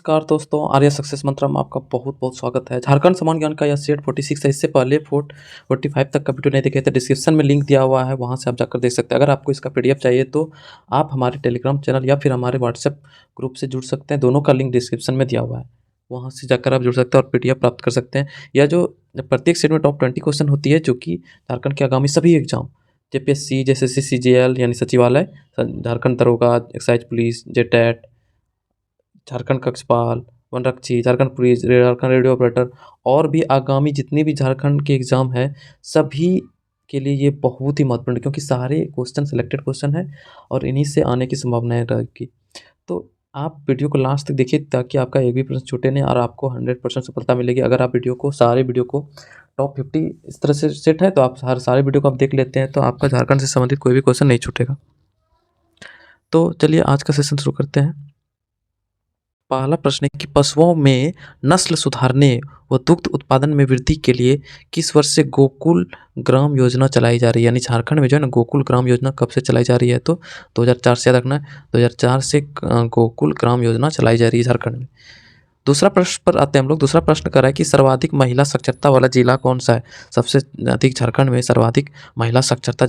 नमस्कार दोस्तों, आर्य सक्सेस मंत्र में आपका बहुत बहुत स्वागत है। झारखंड समान ज्ञान का यह सेट 46 है। इससे पहले 45 तक का वीडियो नहीं देखे थे, डिस्क्रिप्शन में लिंक दिया हुआ है, वहां से आप जाकर देख सकते हैं। अगर आपको इसका पीडीएफ चाहिए तो आप हमारे टेलीग्राम चैनल या फिर हमारे व्हाट्सएप ग्रुप से जुड़ सकते हैं। दोनों का लिंक डिस्क्रिप्शन में दिया हुआ है, वहाँ से जाकर आप जुड़ सकते हैं और पीडीएफ प्राप्त कर सकते हैं। यह जो प्रत्येक सेट में टॉप 20 क्वेश्चन होती है, जो कि झारखंड के आगामी सभी एग्जाम जेपीएससी, जैसे सीजीएल यानी सचिवालय, झारखंड दरोगा, एक्साइज पुलिस, जेटेट, झारखंड कक्षपाल, वनरक्षी, Jharkhand police, Jharkhand radio operator और भी आगामी जितने भी झारखंड के एग्ज़ाम हैं, सभी के लिए ये बहुत ही महत्वपूर्ण है, क्योंकि सारे क्वेश्चन सिलेक्टेड क्वेश्चन हैं और इन्हीं से आने की संभावनाएं रहेगी। तो आप वीडियो को लास्ट तक देखिए, ताकि आपका एक भी प्रश्न छूटे नहीं और आपको 100% सफलता मिलेगी। अगर आप सारे वीडियो को टॉप 50 इस तरह से सेट है, तो आप सारे वीडियो को आप देख लेते हैं, तो आपका झारखंड से संबंधित कोई भी क्वेश्चन नहीं छूटेगा। तो चलिए आज का सेशन शुरू करते हैं। पहला प्रश्न है कि पशुओं में नस्ल सुधारने व दुग्ध उत्पादन में वृद्धि के लिए किस वर्ष से गोकुल ग्राम योजना चलाई जा रही है। यानी झारखंड में जो है ना, गोकुल ग्राम योजना कब से चलाई जा रही है, तो 2004 से, याद रखना है, 2004 से गोकुल ग्राम योजना चलाई जा रही है झारखंड में। दूसरा प्रश्न पर आते हैं हम लोग। दूसरा प्रश्न कर रहा है कि सर्वाधिक महिला साक्षरता वाला जिला कौन सा है। सबसे अधिक झारखंड में सर्वाधिक महिला साक्षरता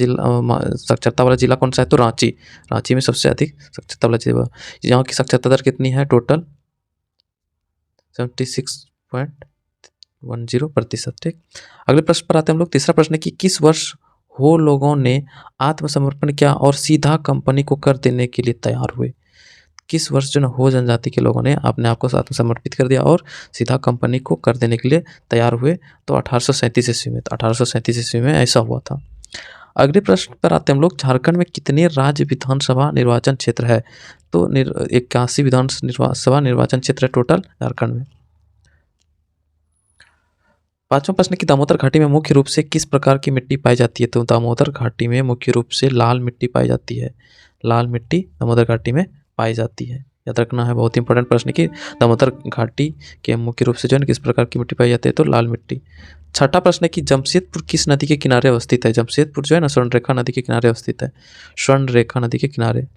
वाला जिला कौन सा है, तो रांची में सबसे अधिक साक्षरता वाला जिला। यहाँ की साक्षरता दर कितनी है, टोटल 76.10%। ठीक, अगले प्रश्न पर आते हैं हम लोग। तीसरा प्रश्न है कि किस वर्ष हो लोगों ने आत्मसमर्पण किया और सीधा कंपनी को कर देने के लिए तैयार हुए। किस वर्ष जो हो जनजाति के लोगों ने अपने आप को आत्मसमर्पित कर दिया और सीधा कंपनी को कर देने के लिए तैयार हुए, तो 1837 ईस्वी में। 1837 ईस्वी में ऐसा हुआ था। अगले प्रश्न पर आते हैं हम लोग। झारखंड में कितने राज्य विधानसभा निर्वाचन क्षेत्र है, तो 81 विधानसभा निर्वाचन क्षेत्र है टोटल झारखंड में। पांचवा प्रश्न की दामोदर घाटी में मुख्य रूप से किस प्रकार की मिट्टी पाई जाती है, तो दामोदर घाटी में मुख्य रूप से लाल मिट्टी पाई जाती है। लाल मिट्टी दामोदर घाटी में पाई जाती है, याद रखना है। बहुत इंपॉर्टेंट प्रश्न कि दामोदर घाटी के मुख्य रूप से जो है किस प्रकार की मिट्टी पाई जाती है, तो लाल मिट्टी। छठा प्रश्न है कि जमशेदपुर किस नदी के किनारे अवस्थित है। जमशेदपुर जो है ना, स्वर्णरेखा नदी के किनारे अवस्थित है, स्वर्णरेखा नदी के किनारे।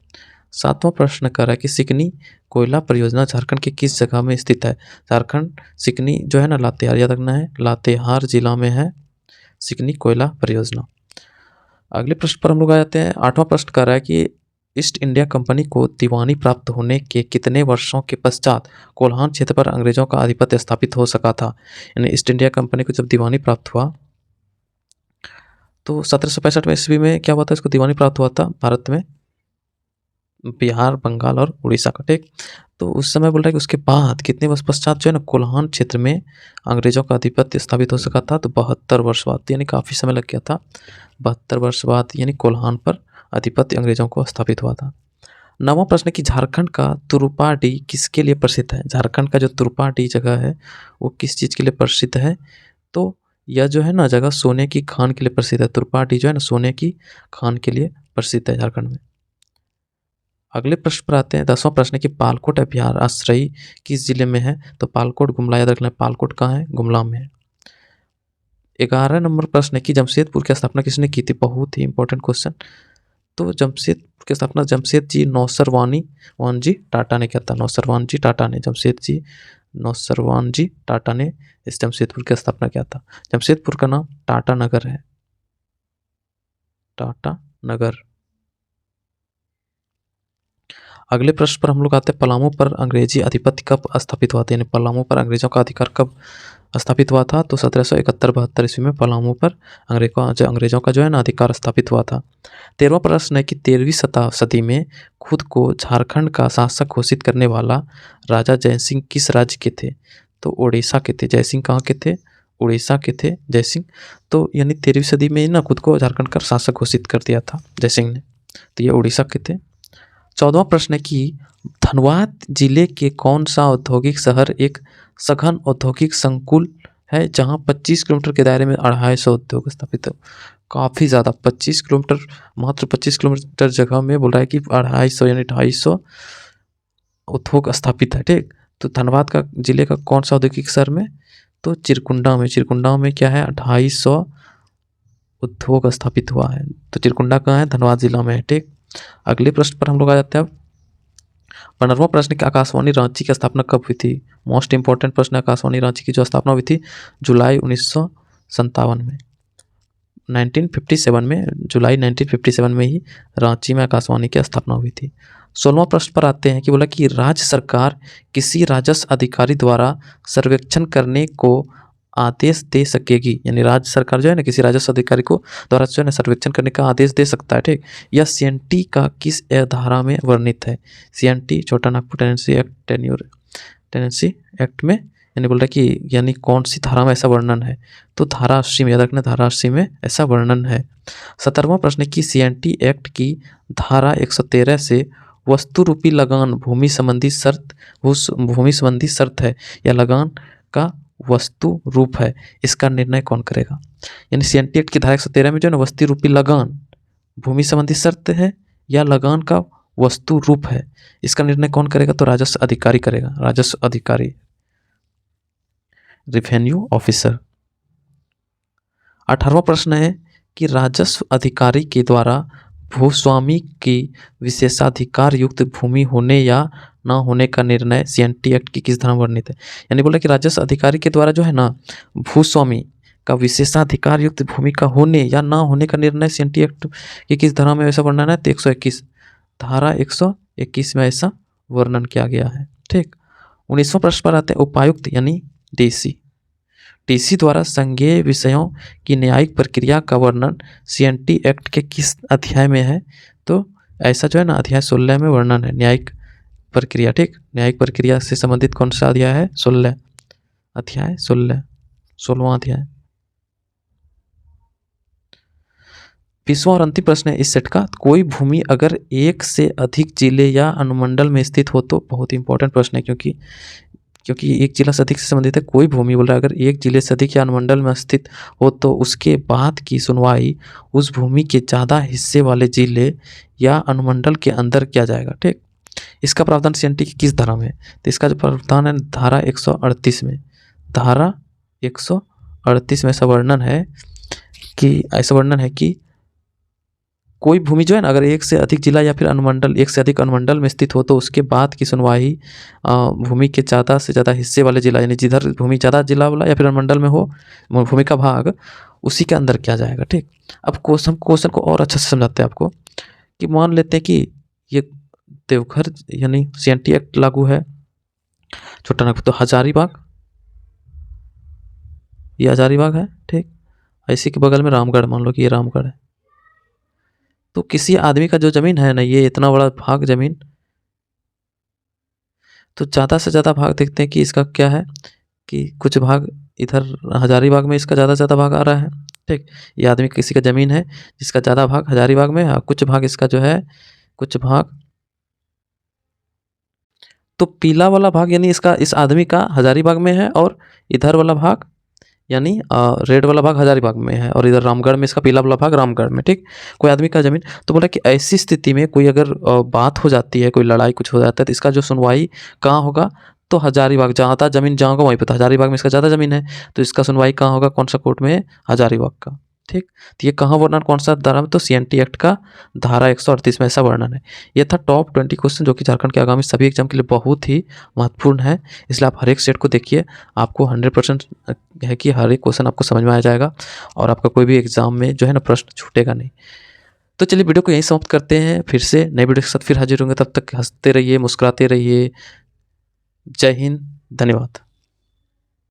सातवां प्रश्न कर रहा है कि सिकनी कोयला परियोजना झारखंड के किस जगह में स्थित है। झारखंड सिकनी जो है ना, लातेहार, याद रखना है, लातेहार जिला में है सिकनी कोयला परियोजना। अगले प्रश्न पर हम लोग आ जाते हैं। आठवां प्रश्न कर रहा है कि ईस्ट इंडिया कंपनी को दीवानी प्राप्त होने के कितने वर्षों के पश्चात कोल्हान क्षेत्र पर अंग्रेजों का आधिपत्य स्थापित हो सका था। यानी ईस्ट इंडिया कंपनी को जब दीवानी प्राप्त हुआ, तो 1765 में ईस्वी में क्या हुआ था, इसको दीवानी प्राप्त हुआ था भारत में, बिहार, बंगाल और उड़ीसा का। ठीक, तो उस समय बोल रहा है कि उसके बाद कितने वर्ष पश्चात जो है ना, कोल्हान क्षेत्र में अंग्रेजों का आधिपत्य स्थापित हो सका था, तो 72 वर्ष बाद, यानी काफ़ी समय लग गया था। 72 वर्ष बाद यानी कोल्हान पर आधिपत्य अंग्रेजों को स्थापित हुआ था। नौवां प्रश्न कि झारखंड का तुरुपाडी किसके लिए प्रसिद्ध है। झारखंड का जो तुरुपाडी जगह है वो किस चीज़ के लिए प्रसिद्ध है, तो यह जो है ना जगह सोने की खान के लिए प्रसिद्ध है। तुरुपाडी जो है ना, सोने की खान के लिए प्रसिद्ध है झारखंड में। अगले प्रश्न पर आते हैं। 10वां प्रश्न है कि पालकोट अभ्यारण्य आश्रयी किस जिले में है, तो पालकोट गुमला, याद रखना है, पालकोट कहाँ है, गुमला में है। 11 नंबर प्रश्न है कि जमशेदपुर की स्थापना किसने की थी। बहुत ही इंपॉर्टेंट क्वेश्चन। तो जमशेदपुर की स्थापना जमशेद जी नौसरवान जी टाटा ने किया था। नौसरवान जी टाटा ने, जमशेद जी नौसरवान जी टाटा ने इस जमशेदपुर की स्थापना किया था। जमशेदपुर का नाम टाटा नगर है, टाटा नगर। अगले प्रश्न पर हम लोग आते हैं। पलामू पर अंग्रेजी आधिपत्य कब स्थापित हुआ था, यानी पलामू पर अंग्रेजों का अधिकार कब स्थापित हुआ था, तो 1771-72 ईस्वी में पलामू पर अंग्रेजों का जो है ना अधिकार स्थापित हुआ था। 13वां प्रश्न है कि 13वीं सदी में खुद को झारखंड का शासक घोषित करने वाला राजा जयसिंह किस राज्य के थे, तो उड़ीसा के थे। जयसिंह कहाँ के थे, उड़ीसा के थे जयसिंह। तो यानी 13वीं सदी में ना खुद को झारखंड का शासक घोषित कर दिया था जयसिंह ने, तो ये उड़ीसा के थे। 14वां प्रश्न है कि धनबाद जिले के कौन सा औद्योगिक शहर एक सघन औद्योगिक संकुल है, जहां 25 किलोमीटर के दायरे में 250 उद्योग स्थापित है। काफ़ी ज़्यादा, 25 किलोमीटर, मात्र 25 किलोमीटर जगह में बोल रहा है कि 250 यानी 250 उद्योग स्थापित है। ठीक, तो धनबाद का जिले का कौन सा औद्योगिक शहर में, तो चिरकुंडा में क्या है, 250 उद्योग स्थापित हुआ है। तो चिरकुंडा कहाँ है, धनबाद जिला में है। ठीक, अगले प्रश्न पर हम लोग आ जाते हैं। अब 15वां प्रश्न कि आकाशवाणी रांची की स्थापना कब हुई थी? मोस्ट इंपॉर्टेंट प्रश्न है, आकाशवाणी रांची की जो स्थापना हुई थी जुलाई 1957 में, 1957 में, जुलाई 1957 में ही रांची में आकाशवाणी की स्थापना हुई थी। 16वां प्रश्न पर आते हैं कि बोला कि राज्य सरकार किसी राजस्व अधिकारी द्वारा सर्वेक्षण करने को आदेश दे सकेगी, यानी राज्य सरकार जो है ना किसी राजस्व अधिकारी को द्वारा जो है ना सर्वेक्षण करने का आदेश दे सकता है, ठीक। यह सीएनटी का किस धारा में वर्णित है? सीएनटी छोटा Nagpur tenancy act, tenancy act में, यानी बोल रहा है कि यानी कौन सी धारा में ऐसा वर्णन है? तो धारा 80 में, याद रखना धारा 80 में ऐसा वर्णन है। 17वां प्रश्न की सीएनटी एक्ट की धारा 113 से वस्तु रूपी लगान भूमि संबंधी शर्त है या लगान का वस्तु रूप है, इसका निर्णय कौन करेगा? यानी सीएनटी एक्ट की धारा 113 में जो है ना वस्तु रूपी लगान भूमि संबंधी शर्त है या लगान का वस्तु रूप है, इसका निर्णय कौन करेगा? तो राजस्व अधिकारी करेगा, राजस्व अधिकारी, रेवेन्यू ऑफिसर। 18वां प्रश्न है कि राजस्व अधिकारी के द्वारा भूस्वामी की विशेषाधिकार युक्त भूमि होने या ना होने का निर्णय सीएनटी एक्ट की किस धारा में वर्णित है? यानी बोला कि राजस्व अधिकारी के द्वारा जो है ना भूस्वामी का विशेषाधिकार युक्त भूमि का होने या ना होने का निर्णय सीएनटी एक्ट की किस धारा में ऐसा वर्णन है? तो 121, धारा 121 में ऐसा वर्णन किया गया है, ठीक। 19वां प्रश्न पर आते हैं उपायुक्त यानी डीसी द्वारा संज्ञेय विषयों की न्यायिक प्रक्रिया का वर्णन सीएनटी एक्ट के किस अध्याय में है? तो ऐसा जो है ना अध्याय 16 में वर्णन है, न्यायिक प्रक्रिया, ठीक। न्यायिक प्रक्रिया से संबंधित कौन सा अध्याय है? 16, अध्याय 16वां अध्याय। 20वां और अंतिम प्रश्न है इस सेट का, कोई भूमि अगर एक से अधिक जिले या अनुमंडल में स्थित हो तो, बहुत इंपॉर्टेंट प्रश्न है क्योंकि एक जिला से अधिक से संबंधित है। कोई भूमि बोल रहा है अगर एक जिले से अधिक या अनुमंडल में स्थित हो तो उसके बाद की सुनवाई उस भूमि के ज़्यादा हिस्से वाले जिले या अनुमंडल के अंदर किया जाएगा, ठीक। इसका प्रावधान सीएनटी की किस धारा में है? तो इसका जो प्रावधान है धारा 138 में, धारा 138 में ऐसा वर्णन है कि कोई भूमि जो है ना अगर एक से अधिक जिला या फिर अनुमंडल, एक से अधिक अनुमंडल में स्थित हो तो उसके बाद की सुनवाई भूमि के ज़्यादा से ज़्यादा हिस्से वाले जिला, यानी जिधर भूमि ज़्यादा जिला वाला या फिर अनुमंडल में हो भूमि का भाग, उसी के अंदर किया जाएगा, ठीक। अब क्वेश्चन को और अच्छे से समझाते हैं आपको कि मान लेते हैं कि ये देवघर यानी सीएनटी एक्ट लागू है छोटा नागपुर, तो हजारीबाग, ये हजारीबाग है, ठीक। इसी के बगल में रामगढ़, मान लो कि ये रामगढ़ है। तो किसी आदमी का जो ज़मीन है ना, ये इतना बड़ा भाग ज़मीन, तो ज़्यादा से ज़्यादा भाग देखते हैं कि इसका क्या है कि कुछ भाग इधर हजारीबाग में इसका ज़्यादा भाग आ रहा है, ठीक। ये आदमी किसी का ज़मीन है जिसका ज़्यादा भाग हजारीबाग में है, कुछ भाग इसका जो है, कुछ भाग, तो पीला वाला भाग यानी इसका इस आदमी का हजारीबाग में है और इधर वाला भाग यानी रेड वाला भाग हजारीबाग में है और इधर रामगढ़ में इसका पीला वाला भाग रामगढ़ में, ठीक। कोई आदमी का ज़मीन, तो बोला कि ऐसी स्थिति में कोई अगर बात हो जाती है, कोई लड़ाई कुछ हो जाता है, तो इसका जो सुनवाई कहाँ होगा? तो हजारीबाग, ज़्यादा ज़मीन जहाँ होगा वहीं पर, तो हजारीबाग में इसका ज़्यादा ज़मीन है तो इसका सुनवाई कहाँ होगा? कौन सा कोर्ट में? हजारीबाग का, ठीक। तो ये कहाँ वर्णन, कौन सा धारा में? तो सीएनटी एक्ट का धारा 138 में ऐसा वर्णन है। ये था टॉप 20 क्वेश्चन जो कि झारखंड के आगामी सभी एग्जाम के लिए बहुत ही महत्वपूर्ण है, इसलिए आप हर एक सेट को देखिए, आपको 100% है कि हर एक क्वेश्चन आपको समझ में आ जाएगा और आपका कोई भी एग्जाम में जो है ना प्रश्न छूटेगा नहीं। तो चलिए वीडियो को यहीं समाप्त करते हैं, फिर से नए वीडियो के साथ फिर हाजिर होंगे, तब तक हंसते रहिए, मुस्कुराते रहिए। जय हिंद, धन्यवाद।